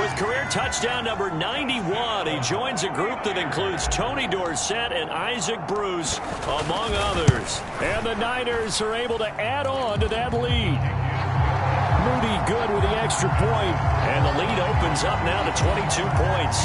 with career touchdown number 91. He joins a group that includes Tony Dorsett and Isaac Bruce, among others. And the Niners are able to add on to that lead. Moody good with the extra point. And the lead opens up now to 22 points.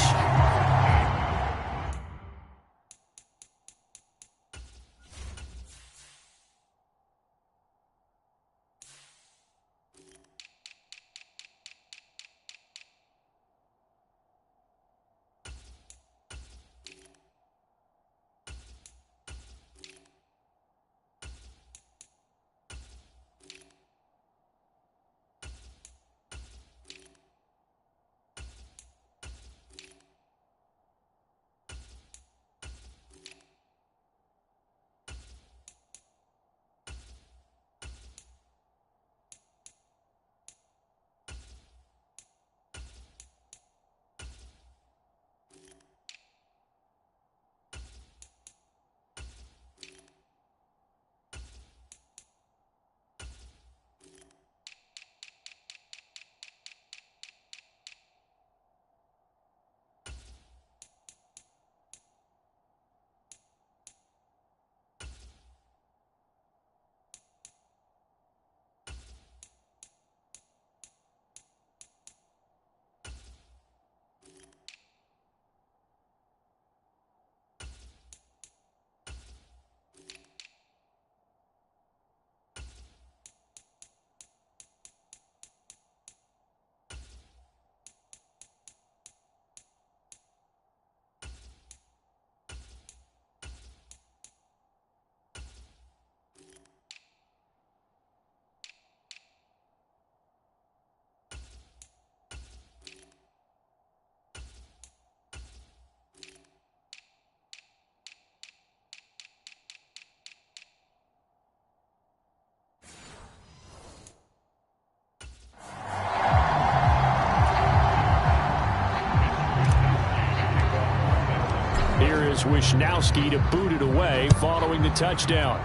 Here is Wisnowski to boot it away following the touchdown.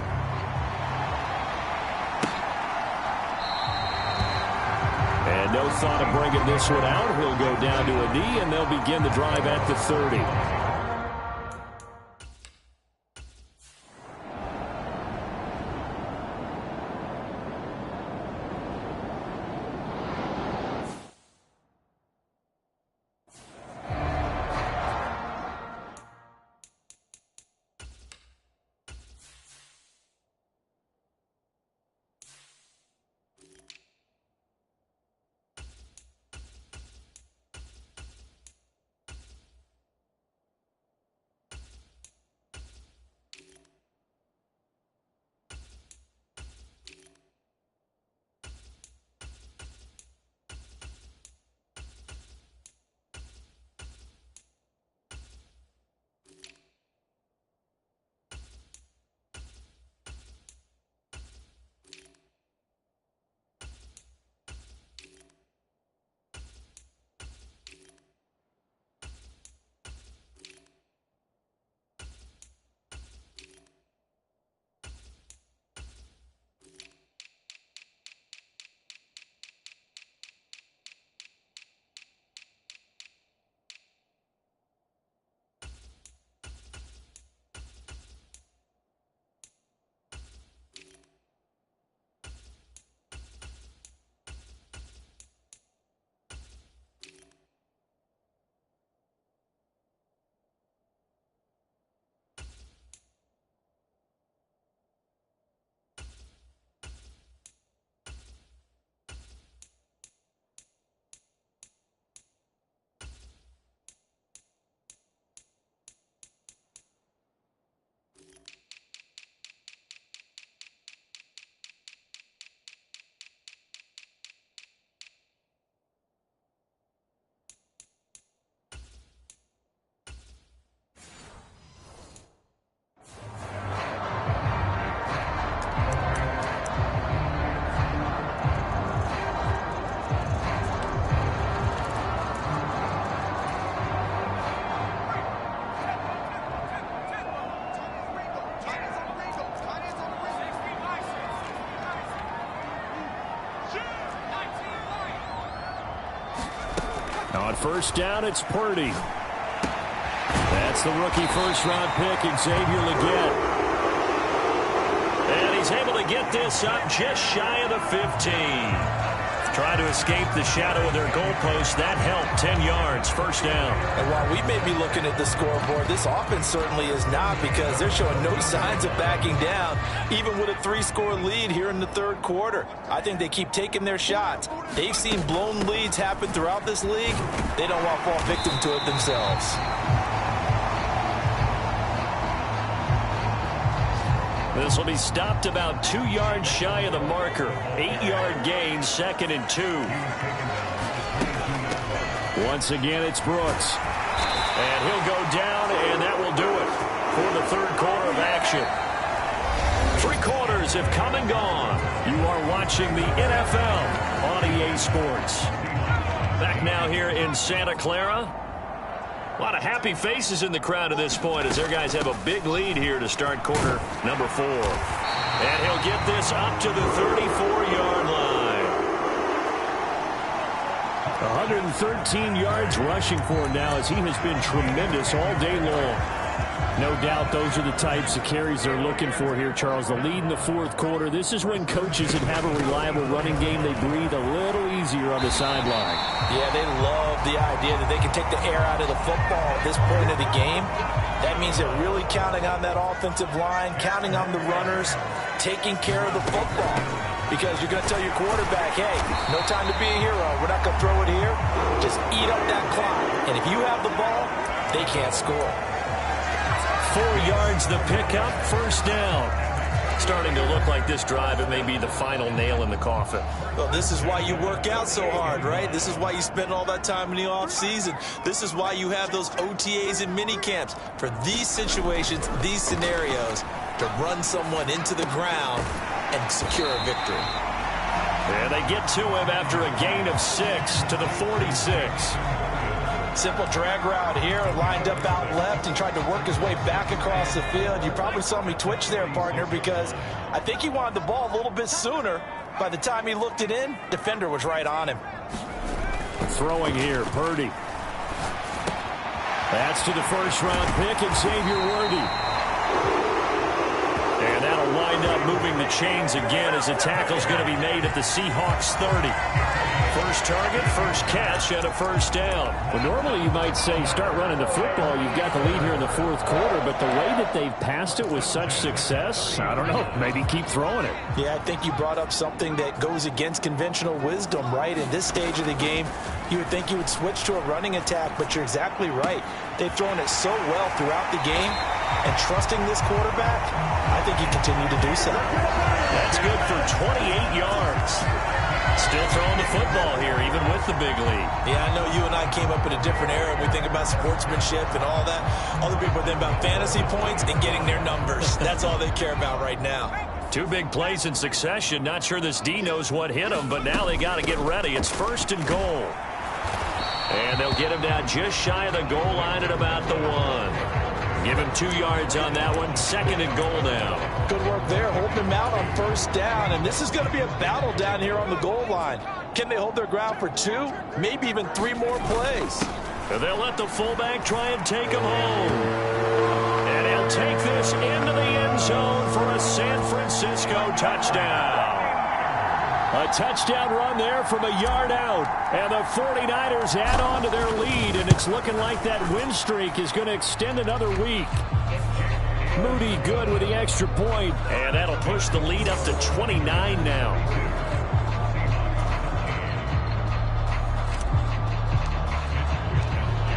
And no thought of bringing this one out. He'll go down to a knee, and they'll begin the drive at the 30. On first down, it's Purdy. That's the rookie first-round pick, Xavier Legette. And he's able to get this up just shy of the 15. Trying to escape the shadow of their goalpost. That helped. 10 yards, first down. And while we may be looking at the scoreboard, this offense certainly is not, because they're showing no signs of backing down, even with a 3-score lead here in the third quarter. I think they keep taking their shots. They've seen blown leads happen throughout this league. They don't want to fall victim to it themselves. This will be stopped about 2 yards shy of the marker. 8-yard gain, 2nd and 2. Once again, it's Brooks. And he'll go down, and that will do it for the third quarter of action. 3 quarters have come and gone. You are watching the NFL on EA Sports. Back now here in Santa Clara. A lot of happy faces in the crowd at this point as their guys have a big lead here to start quarter number 4. And he'll get this up to the 34-yard line. 113 yards rushing for him now as he has been tremendous all day long. No doubt those are the types of carries they're looking for here, Charles. The lead in the fourth quarter. This is when coaches that have a reliable running game, they breathe a little easier on the sideline. Yeah, they love the idea that they can take the air out of the football at this point of the game. That means they're really counting on that offensive line, counting on the runners, taking care of the football. Because you're going to tell your quarterback, hey, no time to be a hero. We're not going to throw it here. Just eat up that clock. And if you have the ball, they can't score. 4 yards the pickup, first down. Starting to look like this drive, it may be the final nail in the coffin. Well, this is why you work out so hard, right? This is why you spend all that time in the offseason. This is why you have those OTAs and mini camps. For these situations, these scenarios, to run someone into the ground and secure a victory. And they get to him after a gain of 6 to the 46. Simple drag route here, lined up out left and tried to work his way back across the field. You probably saw me twitch there, partner, because I think he wanted the ball a little bit sooner. By the time he looked it in, defender was right on him. Throwing here, Purdy. That's to the first-round pick, Xavier Worthy. And that'll wind up moving the chains again as the tackle's going to be made at the Seahawks 30. First target, first catch, and a first down. Well, normally you might say start running the football. You've got the lead here in the fourth quarter, but the way that they've passed it with such success, I don't know, maybe keep throwing it. Yeah, I think you brought up something that goes against conventional wisdom, right? In this stage of the game, you would think you would switch to a running attack, but you're exactly right. They've thrown it so well throughout the game, and trusting this quarterback, I think you continue to do so. That's good for 28 yards. Still throwing the football here, even with the big lead. Yeah, I know you and I came up in a different era. We think about sportsmanship and all that. Other people think about fantasy points and getting their numbers. That's all they care about right now. 2 big plays in succession. Not sure this D knows what hit him, but now they got to get ready. It's first and goal. And they'll get him down just shy of the goal line at about the 1. Give him 2 yards on that one. Second and goal now. Good work there, holding him out on first down. And this is going to be a battle down here on the goal line. Can they hold their ground for 2, maybe even 3 more plays? And they'll let the fullback try and take him home. And he'll take this into the end zone for a San Francisco touchdown. A touchdown run there from a yard out. And the 49ers add on to their lead, and it's looking like that win streak is going to extend another week. Moody good with the extra point, and that'll push the lead up to 29 now.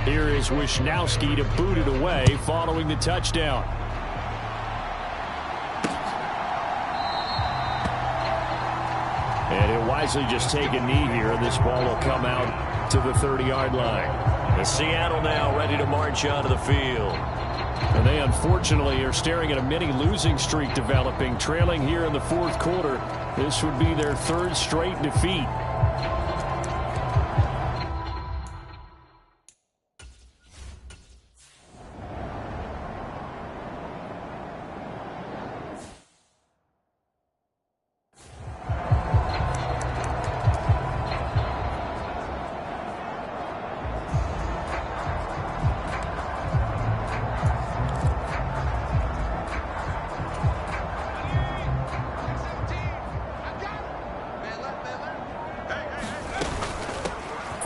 Here is Wisnowski to boot it away following the touchdown. And he'll wisely just take a knee here, and this ball will come out to the 30-yard line. The Seattle now ready to march onto the field. And they unfortunately are staring at a mini losing streak developing, trailing here in the fourth quarter. This would be their 3rd straight defeat.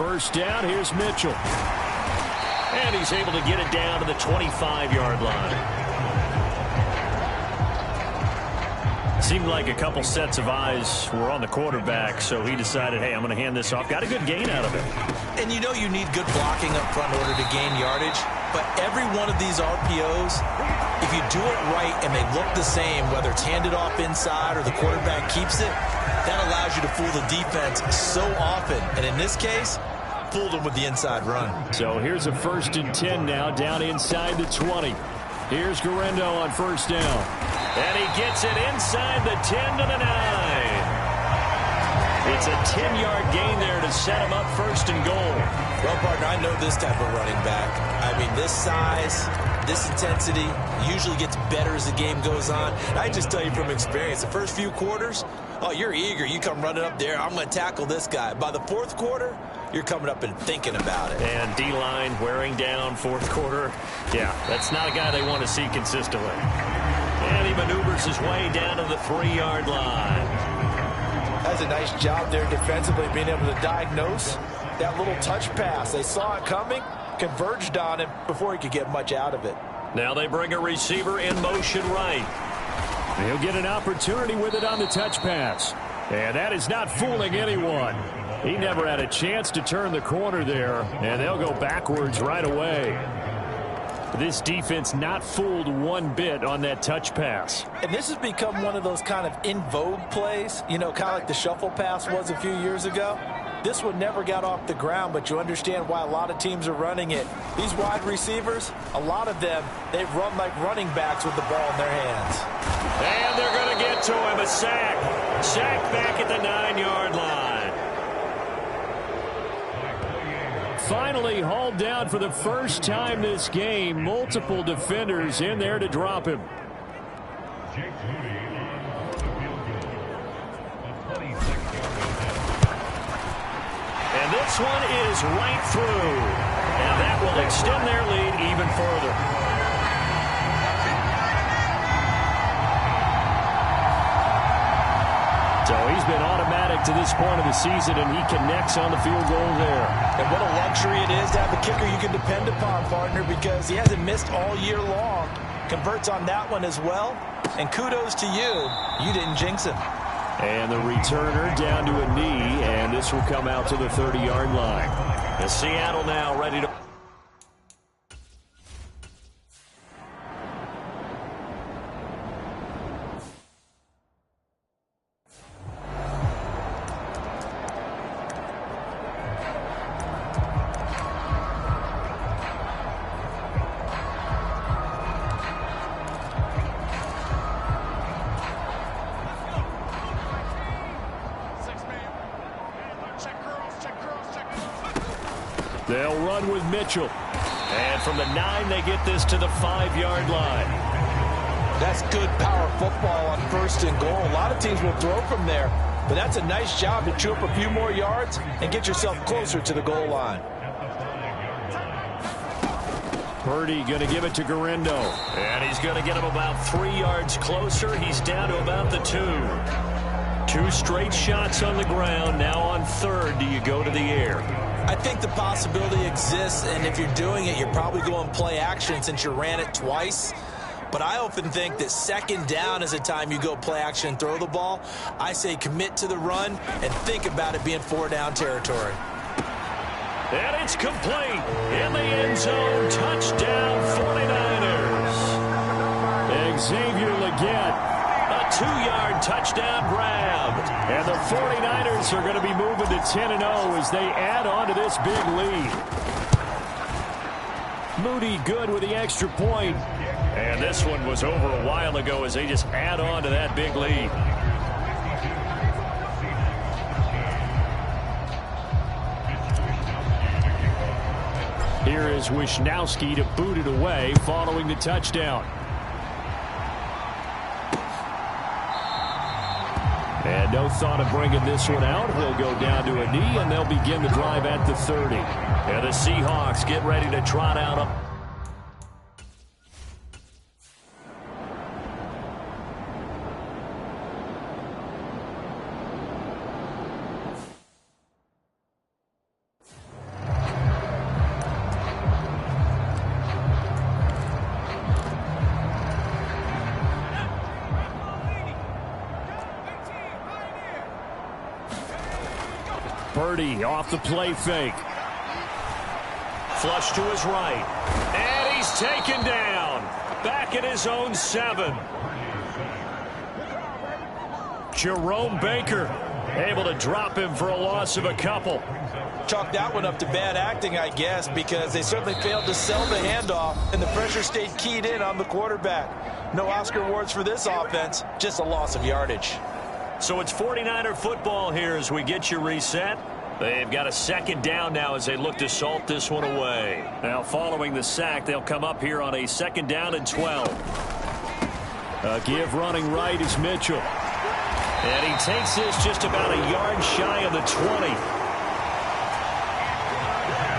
first down. Here's Mitchell. And he's able to get it down to the 25-yard line. Seemed like a couple sets of eyes were on the quarterback, so he decided, hey, I'm going to hand this off. Got a good gain out of it. And you know you need good blocking up front in order to gain yardage. But every one of these RPOs, if you do it right and they look the same, whether it's handed off inside or the quarterback keeps it, that allows you to fool the defense so often. And in this case, fooled them with the inside run. So here's a 1st and 10 now, down inside the 20. Here's Guerrero on first down. And he gets it inside the 10 to the 9. It's a 10-yard gain there to set him up 1st and goal. Well, partner, I know this type of running back. I mean, this size, this intensity usually gets better as the game goes on. And I just tell you from experience, the first few quarters, oh, you're eager. You come running up there, I'm going to tackle this guy. By the 4th quarter, you're coming up and thinking about it. And D-line wearing down 4th quarter. Yeah, that's not a guy they want to see consistently. And he maneuvers his way down to the 3-yard line. That's a nice job there defensively, being able to diagnose that little touch pass. They saw it coming, converged on him before he could get much out of it. Now they bring a receiver in motion right. He'll get an opportunity with it on the touch pass. And that is not fooling anyone. He never had a chance to turn the corner there, and they'll go backwards right away. This defense not fooled one bit on that touch pass. And this has become one of those kind of in vogue plays, you know, kind of like the shuffle pass was a few years ago. This one never got off the ground, but you understand why a lot of teams are running it. These wide receivers, a lot of them, they've run like running backs with the ball in their hands. And they're going to get to him, a sack. Sack back at the 9-yard line. Finally hauled down for the first time this game. Multiple defenders in there to drop him. And this one is right through. And that will extend their lead even further. So he's been automatic to this point of the season, and he connects on the field goal there. And what a luxury it is to have a kicker you can depend upon, partner, because he hasn't missed all year long. Converts on that one as well. And kudos to you. You didn't jinx him. And the returner down to a knee, and this will come out to the 30-yard line. And Seattle now ready to... They'll run with Mitchell. And from the 9, they get this to the 5-yard line. That's good power football on 1st and goal. A lot of teams will throw from there, but that's a nice job to chew up a few more yards and get yourself closer to the goal line. Purdy going to give it to Guerrero. And he's going to get him about 3 yards closer. He's down to about the 2. 2 straight shots on the ground. Now on 3rd, do you go to the air? I think the possibility exists, and if you're doing it, you're probably going play action since you ran it twice. But I often think that 2nd down is a time you go play action and throw the ball. I say commit to the run and think about it being 4-down territory. And it's complete in the end zone. Touchdown 49ers. Xavier Legette. A 2-yard touchdown grab. And the 49ers are going to be moving to 10-0 as they add on to this big lead. Moody good with the extra point. And this one was over a while ago as they just add on to that big lead. Here is Wisnowski to boot it away following the touchdown. And no thought of bringing this one out. He'll go down to a knee, and they'll begin the drive at the 30. And the Seahawks get ready to trot out up. Purdy off the play fake. Flush to his right. And he's taken down. Back at his own 7. Jerome Baker able to drop him for a loss of a couple. Chalk that one up to bad acting, I guess, because they certainly failed to sell the handoff, and the pressure stayed keyed in on the quarterback. No Oscar awards for this offense, just a loss of yardage. So it's 49er football here as we get you reset. They've got a second down now as they look to salt this one away. Now following the sack, they'll come up here on a 2nd down and 12. A give running right is Mitchell. And he takes this just about a yard shy of the 20.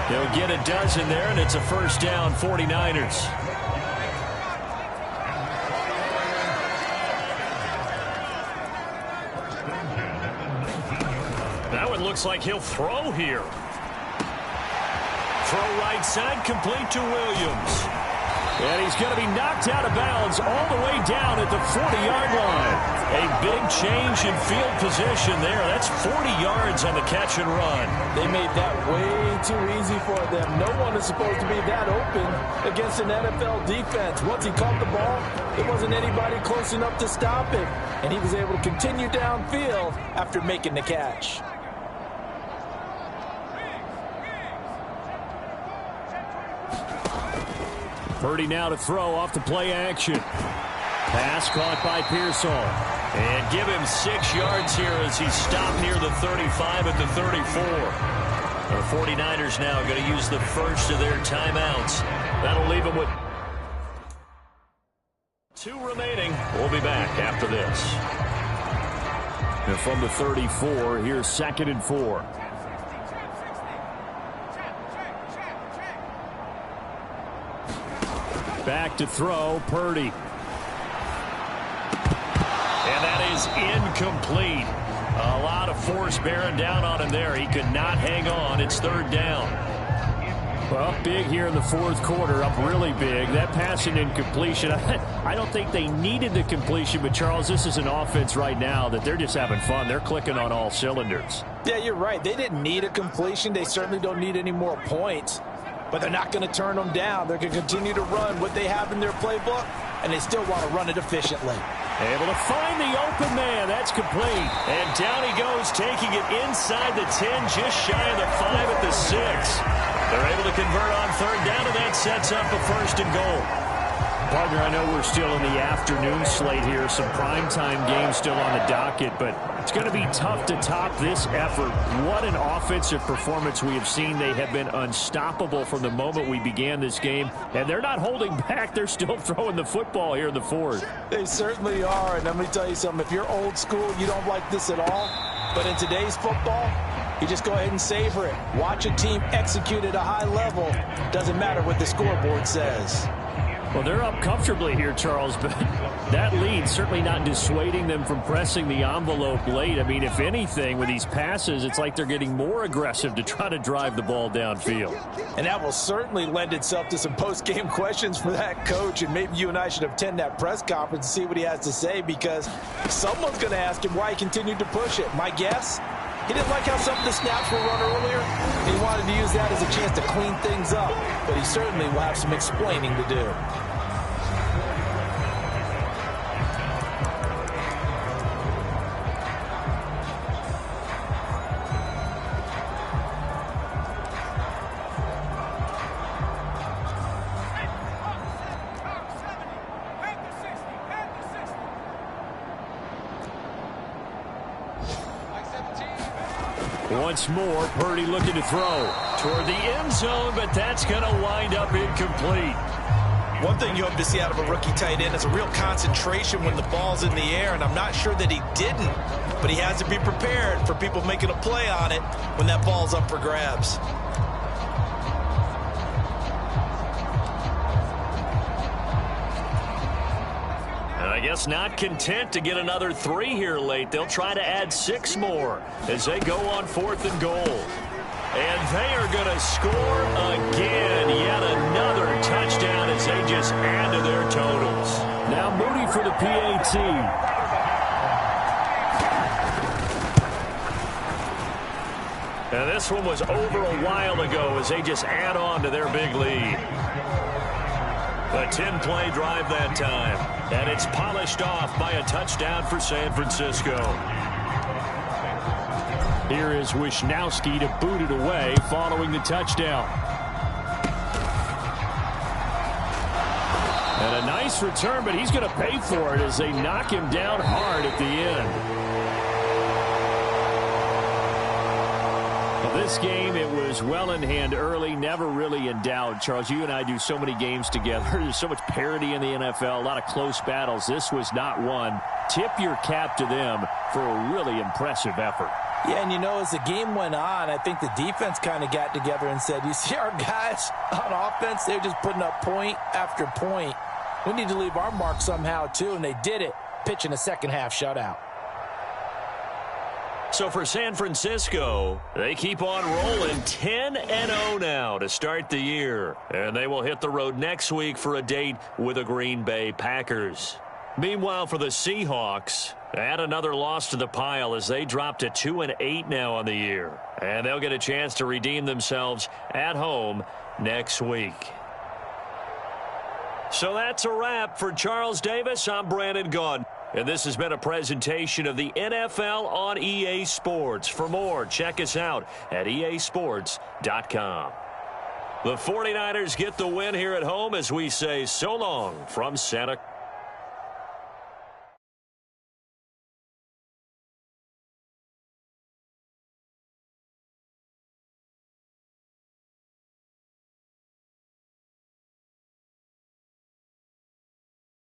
They'll get a dozen there, and it's a 1st down, 49ers. That one looks like he'll throw here. Throw right side, complete to Williams. And he's going to be knocked out of bounds all the way down at the 40-yard line. A big change in field position there. That's 40 yards on the catch and run. They made that way too easy for them. No one is supposed to be that open against an NFL defense. Once he caught the ball, there wasn't anybody close enough to stop it. And he was able to continue downfield after making the catch. Purdy now to throw off the play action. Pass caught by Pearsall. And give him 6 yards here as he's stopped near the 35 at the 34. The 49ers now going to use the first of their timeouts. That'll leave them with 2 remaining. We'll be back after this. And from the 34, here's 2nd and 4. Back to throw, Purdy. And that is incomplete. A lot of force bearing down on him there. He could not hang on. It's 3rd down. Well, big here in the 4th quarter, up really big. That passing incompletion, I don't think they needed the completion, but Charles, this is an offense right now that they're just having fun. They're clicking on all cylinders. Yeah, you're right. They didn't need a completion. They certainly don't need any more points. But they're not going to turn them down. They're going to continue to run what they have in their playbook, and they still want to run it efficiently. Able to find the open man. That's complete. And down he goes, taking it inside the 10, just shy of the 5 at the 6. They're able to convert on 3rd down, and that sets up a 1st and goal. Partner, I know we're still in the afternoon slate here. Some primetime games still on the docket, but it's going to be tough to top this effort. What an offensive performance we have seen. They have been unstoppable from the moment we began this game, and they're not holding back. They're still throwing the football here in the 4th. They certainly are, and let me tell you something. If you're old school, you don't like this at all. But in today's football, you just go ahead and savor it. Watch a team execute at a high level. Doesn't matter what the scoreboard says. Well, they're up comfortably here, Charles, but that lead certainly not dissuading them from pressing the envelope late. I mean, if anything, with these passes, it's like they're getting more aggressive to try to drive the ball downfield. And that will certainly lend itself to some post-game questions for that coach, and maybe you and I should attend that press conference and see what he has to say, because someone's going to ask him why he continued to push it. My guess? He didn't like how some of the snaps were run earlier. He wanted to use that as a chance to clean things up, but he certainly will have some explaining to do. Once more, Purdy looking to throw Toward the end zone, but that's going to wind up incomplete. One thing you hope to see out of a rookie tight end is a real concentration when the ball's in the air, and I'm not sure that he didn't, but he has to be prepared for people making a play on it when that ball's up for grabs. I guess not content to get another 3 here late. They'll try to add 6 more as they go on 4th and goal. And they are going to score again. Yet another touchdown as they just add to their totals. Now Moody for the PAT. And this one was over a while ago as they just add on to their big lead. A 10-play drive that time. And it's polished off by a touchdown for San Francisco. Here is Wisnowski to boot it away following the touchdown. And a nice return, but he's going to pay for it as they knock him down hard at the end. This game, it was well in hand early, never really in doubt. Charles, you and I do so many games together. There's so much parity in the NFL, a lot of close battles. This was not one. Tip your cap to them for a really impressive effort. Yeah, and you know, as the game went on, I think the defense kind of got together and said, you see our guys on offense, they're just putting up point after point. We need to leave our mark somehow, too, and they did it, pitching a second-half shutout. So for San Francisco, they keep on rolling 10-0 now to start the year. And they will hit the road next week for a date with the Green Bay Packers. Meanwhile, for the Seahawks, add another loss to the pile as they drop to 2-8 now on the year. And they'll get a chance to redeem themselves at home next week. So that's a wrap. For Charles Davis, I'm Brandon Gaudin. And this has been a presentation of the NFL on EA Sports. For more, check us out at easports.com. The 49ers get the win here at home as we say so long from Santa